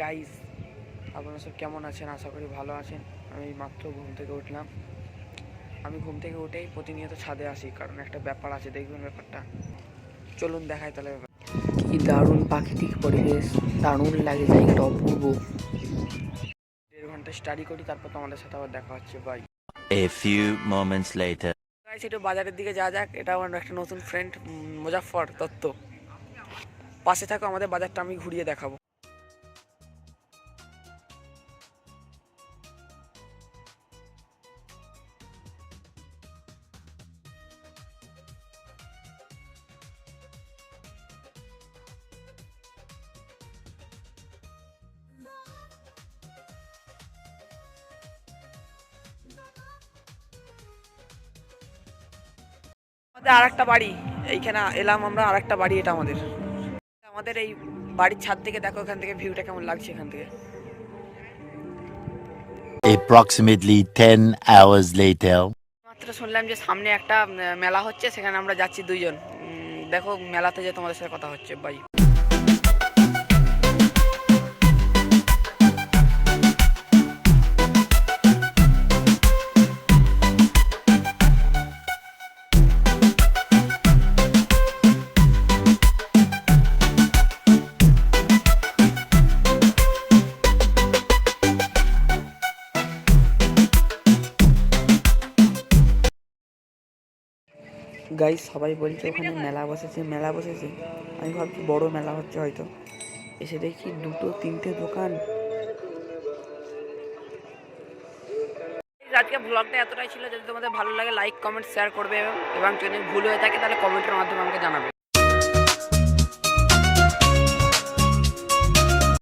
Guys, আপনারা সব কেমন আছেন? আশা করি ভালো আছেন। আমি মাত্র ঘুম থেকে উঠলাম। আমি ঘুম থেকে উঠেই প্রতিনিয়ত ছাদে আসি, কারণ একটা ব্যাপার আছে, দেখবেন ব্যাপারটা। চলুন দেখাই তাহলে ব্যাপার। কি দারুণ প্রাকৃতিক পরিবেশ, দারুণ লাগে জায়গাটা, অপূর্ব। 1.5 ঘন্টা স্টাডি করি, তারপর তোমাদের সাথে আবার দেখা হচ্ছে। Bye. A few moments later. Guys, একটু বাজারের দিকে যাওয়া যাক। এটা আমার একটা নতুন ফ্রেন্ড, মুজাফফর দত্ত। পাশে থাকো, আমাদের বাজারটা আমি ঘুরিয়ে দেখাবো। আমাদের আরেকটা বাড়ি, এইখানে এলাম আমরা। আরেকটা বাড়ি, এটা আমাদের আমাদের এই বাড়ির ছাদ থেকে দেখো, এখান থেকে ভিউটা কেমন লাগছে এখান থেকে। Approximately 10 hours later. মাত্র শুনলাম যে সামনে একটা মেলা হচ্ছে, সেখানে আমরা যাচ্ছি দুইজন। দেখো মেলাতে যে তোমাদের সাথে কথা হচ্ছে। বাই। গাইস, সবাই বলছে ওখানে মেলা বসেছে, মেলা বসেছে। আমি ভাবছি বড় মেলা হচ্ছে হয়তো। এসে দেখি 2-3টে দোকান। আজকে ব্লগটা এতটাই ছিল। যদি তোমাদের ভালো লাগে, লাইক কমেন্ট শেয়ার করবে, এবং যদি ভুল হয়ে থাকে তাহলে কমেন্টের মাধ্যমে আমাকে জানাবে।